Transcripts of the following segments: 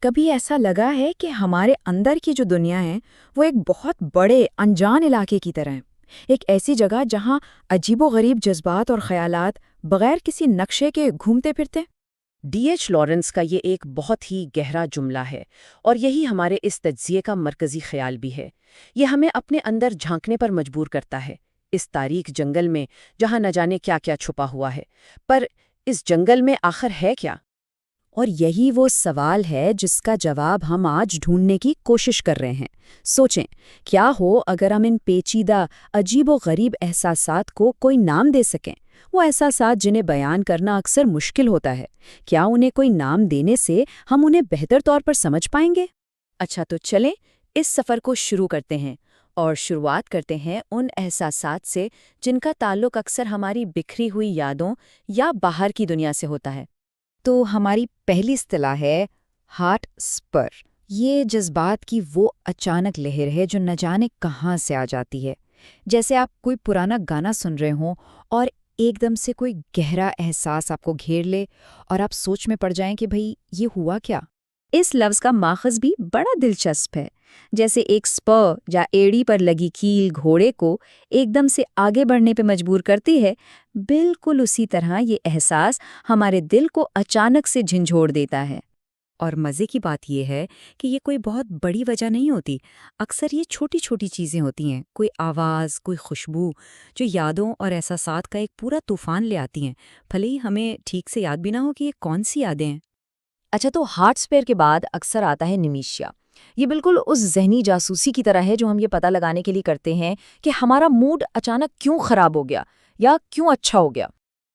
کبھی ایسا لگا ہے کہ ہمارے اندر کی جو دنیا ہے وہ ایک بہت بڑے انجان علاقے کی طرح ہے، ایک ایسی جگہ جہاں عجیب و غریب جذبات اور خیالات بغیر کسی نقشے کے گھومتے پھرتے؟ ڈی ایچ لارنس کا یہ ایک بہت ہی گہرا جملہ ہے، اور یہی ہمارے اس تجزیے کا مرکزی خیال بھی ہے۔ یہ ہمیں اپنے اندر جھانکنے پر مجبور کرتا ہے، اس تاریک جنگل میں جہاں نہ جانے کیا کیا چھپا ہوا ہے۔ پر اس جنگل میں آخر ہے کیا؟ اور یہی وہ سوال ہے جس کا جواب ہم آج ڈھونڈنے کی کوشش کر رہے ہیں۔ سوچیں، کیا ہو اگر ہم ان پیچیدہ، عجیب و غریب احساسات کو کوئی نام دے سکیں؟ وہ احساسات جنہیں بیان کرنا اکثر مشکل ہوتا ہے، کیا انہیں کوئی نام دینے سے ہم انہیں بہتر طور پر سمجھ پائیں گے؟ اچھا، تو چلیں اس سفر کو شروع کرتے ہیں، اور شروعات کرتے ہیں ان احساسات سے جن کا تعلق اکثر ہماری بکھری ہوئی یادوں یا باہر کی دنیا سے ہوتا ہے۔ تو ہماری پہلی اصطلاح ہے ہارٹ اسپر۔ یہ جذبات کی وہ اچانک لہر ہے جو نہ جانے کہاں سے آ جاتی ہے، جیسے آپ کوئی پرانا گانا سن رہے ہوں اور ایک دم سے کوئی گہرا احساس آپ کو گھیر لے اور آپ سوچ میں پڑ جائیں کہ بھئی یہ ہوا کیا؟ اس لفظ کا ماخذ بھی بڑا دلچسپ ہے، جیسے ایک سپر یا ایڑی پر لگی کیل گھوڑے کو ایک دم سے آگے بڑھنے پہ مجبور کرتی ہے، بالکل اسی طرح یہ احساس ہمارے دل کو اچانک سے جھنجھوڑ دیتا ہے۔ اور مزے کی بات یہ ہے کہ یہ کوئی بہت بڑی وجہ نہیں ہوتی، اکثر یہ چھوٹی چھوٹی چیزیں ہوتی ہیں، کوئی آواز، کوئی خوشبو، جو یادوں اور احساسات کا ایک پورا طوفان لے آتی ہیں، بھلے ہی ہمیں ٹھیک سے یاد بھی نہ ہو کہ یہ کون سی یادیں ہیں۔ اچھا، تو ہارٹ اسپیئر کے بعد اکثر آتا ہے نمیشیا۔ یہ بالکل اس ذہنی جاسوسی کی طرح ہے جو ہم یہ پتہ لگانے کے لیے کرتے ہیں کہ ہمارا موڈ اچانک کیوں خراب ہو گیا یا کیوں اچھا ہو گیا۔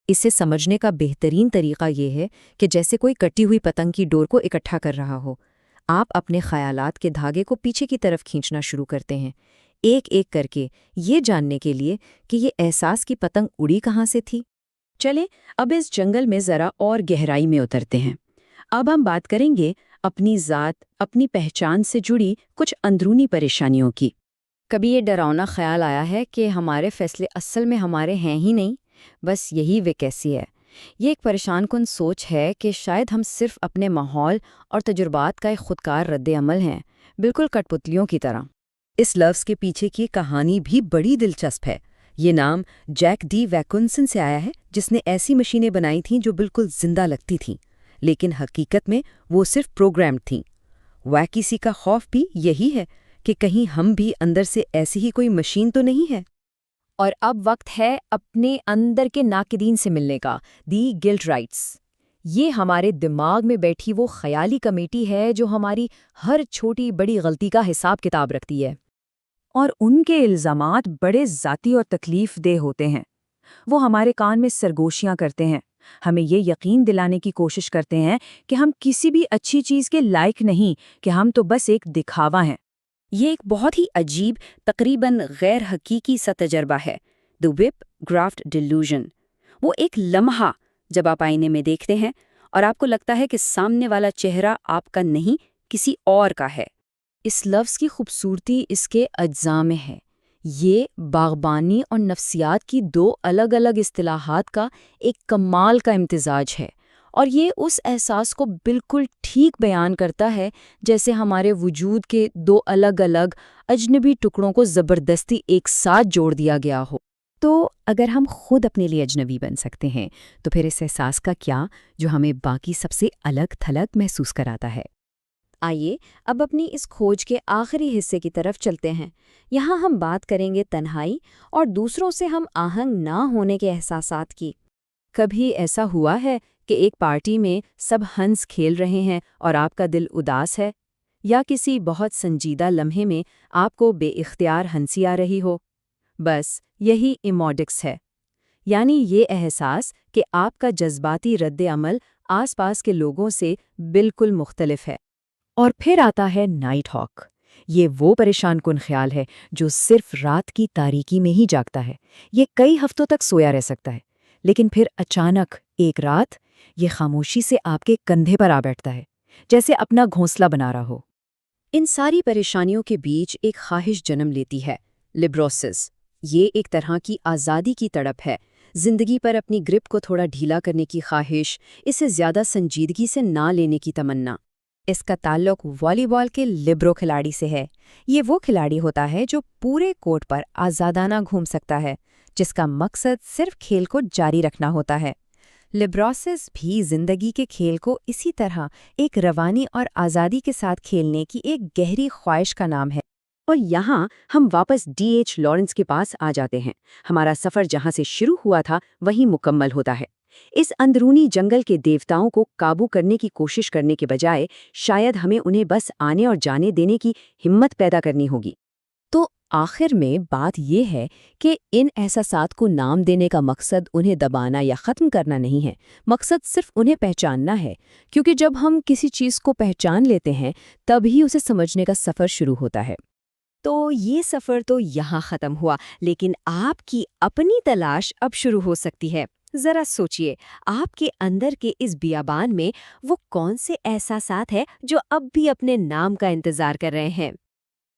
اسے سمجھنے کا بہترین طریقہ یہ ہے کہ جیسے کوئی کٹی ہوئی پتنگ کی ڈور کو اکٹھا کر رہا ہو، آپ اپنے خیالات کے دھاگے کو پیچھے کی طرف کھینچنا شروع کرتے ہیں، ایک ایک کر کے، یہ جاننے کے لیے کہ یہ احساس کی پتنگ اڑی کہاں سے تھی۔ چلیں اب اس جنگل میں ذرا اور گہرائی میں اترتے ہیں۔ اب ہم بات کریں گے اپنی ذات، اپنی پہچان سے جڑی کچھ اندرونی پریشانیوں کی۔ کبھی یہ ڈراؤنا خیال آیا ہے کہ ہمارے فیصلے اصل میں ہمارے ہیں ہی نہیں، بس یہی ویکیسی ہے؟ یہ ایک پریشان کن سوچ ہے کہ شاید ہم صرف اپنے ماحول اور تجربات کا ایک خودکار رد عمل ہیں، بالکل کٹ پتلیوں کی طرح۔ اس لفظ کے پیچھے کی کہانی بھی بڑی دلچسپ ہے۔ یہ نام جیک ڈی ویکنسن سے آیا ہے، جس نے ایسی مشینیں بنائی تھیں جو بالکل زندہ لگتی تھیں، لیکن حقیقت میں وہ صرف پروگرامڈ تھیں۔ ویکیسی کا خوف بھی یہی ہے کہ کہیں ہم بھی اندر سے ایسی ہی کوئی مشین تو نہیں ہے۔ اور اب وقت ہے اپنے اندر کے ناقدین سے ملنے کا، دی گلٹ رائٹس۔ یہ ہمارے دماغ میں بیٹھی وہ خیالی کمیٹی ہے جو ہماری ہر چھوٹی بڑی غلطی کا حساب کتاب رکھتی ہے، اور ان کے الزامات بڑے ذاتی اور تکلیف دہ ہوتے ہیں۔ وہ ہمارے کان میں سرگوشیاں کرتے ہیں، ہمیں یہ یقین دلانے کی کوشش کرتے ہیں کہ ہم کسی بھی اچھی چیز کے لائق نہیں، کہ ہم تو بس ایک دکھاوا ہیں۔ یہ ایک بہت ہی عجیب، تقریباً غیر حقیقی سا تجربہ ہے، دی وپ گرافٹ ڈیلوژن۔ وہ ایک لمحہ جب آپ آئینے میں دیکھتے ہیں اور آپ کو لگتا ہے کہ سامنے والا چہرہ آپ کا نہیں، کسی اور کا ہے۔ اس لفظ کی خوبصورتی اس کے اجزاء میں ہے۔ یہ باغبانی اور نفسیات کی دو الگ الگ اصطلاحات کا ایک کمال کا امتزاج ہے، اور یہ اس احساس کو بالکل ٹھیک بیان کرتا ہے جیسے ہمارے وجود کے دو الگ الگ اجنبی ٹکڑوں کو زبردستی ایک ساتھ جوڑ دیا گیا ہو۔ تو اگر ہم خود اپنے لیے اجنبی بن سکتے ہیں تو پھر اس احساس کا کیا جو ہمیں باقی سب سے الگ تھلگ محسوس کراتا ہے؟ آئیے اب اپنی اس کھوج کے آخری حصے کی طرف چلتے ہیں۔ یہاں ہم بات کریں گے تنہائی اور دوسروں سے ہم آہنگ نہ ہونے کے احساسات کی۔ کبھی ایسا ہوا ہے کہ ایک پارٹی میں سب ہنس کھیل رہے ہیں اور آپ کا دل اداس ہے، یا کسی بہت سنجیدہ لمحے میں آپ کو بے اختیار ہنسی آ رہی ہو؟ بس یہی ایموڈکس ہے، یعنی یہ احساس کہ آپ کا جذباتی رد عمل آس پاس کے لوگوں سے بالکل مختلف ہے۔ اور پھر آتا ہے نائٹ ہاک۔ یہ وہ پریشان کن خیال ہے جو صرف رات کی تاریکی میں ہی جاگتا ہے۔ یہ کئی ہفتوں تک سویا رہ سکتا ہے، لیکن پھر اچانک ایک رات یہ خاموشی سے آپ کے کندھے پر آ بیٹھتا ہے، جیسے اپنا گھونسلہ بنا رہا ہو۔ ان ساری پریشانیوں کے بیچ ایک خواہش جنم لیتی ہے، لیبروسس۔ یہ ایک طرح کی آزادی کی تڑپ ہے، زندگی پر اپنی گرپ کو تھوڑا ڈھیلا کرنے کی خواہش، اسے زیادہ سنجیدگی سے نہ لینے کی تمنا۔ اس کا تعلق والی بال کے لبرو کھلاڑی سے ہے۔ یہ وہ کھلاڑی ہوتا ہے جو پورے کورٹ پر آزادانہ گھوم سکتا ہے، جس کا مقصد صرف کھیل کو جاری رکھنا ہوتا ہے۔ لبروسس بھی زندگی کے کھیل کو اسی طرح ایک روانی اور آزادی کے ساتھ کھیلنے کی ایک گہری خواہش کا نام ہے۔ اور یہاں ہم واپس D.H. لارنس کے پاس آ جاتے ہیں۔ ہمارا سفر جہاں سے شروع ہوا تھا وہیں مکمل ہوتا ہے۔ اس اندرونی جنگل کے دیوتاؤں کو قابو کرنے کی کوشش کرنے کے بجائے شاید ہمیں انہیں بس آنے اور جانے دینے کی ہمت پیدا کرنی ہوگی۔ تو آخر میں بات یہ ہے کہ ان احساسات کو نام دینے کا مقصد انہیں دبانا یا ختم کرنا نہیں ہے، مقصد صرف انہیں پہچاننا ہے، کیونکہ جب ہم کسی چیز کو پہچان لیتے ہیں تبھی اسے سمجھنے کا سفر شروع ہوتا ہے۔ تو یہ سفر تو یہاں ختم ہوا، لیکن آپ کی اپنی تلاش اب شروع ہو سکتی ہے۔ ذرا سوچئے، آپ کے اندر کے اس بیابان میں وہ کون سے احساسات ہیں جو اب بھی اپنے نام کا انتظار کر رہے ہیں؟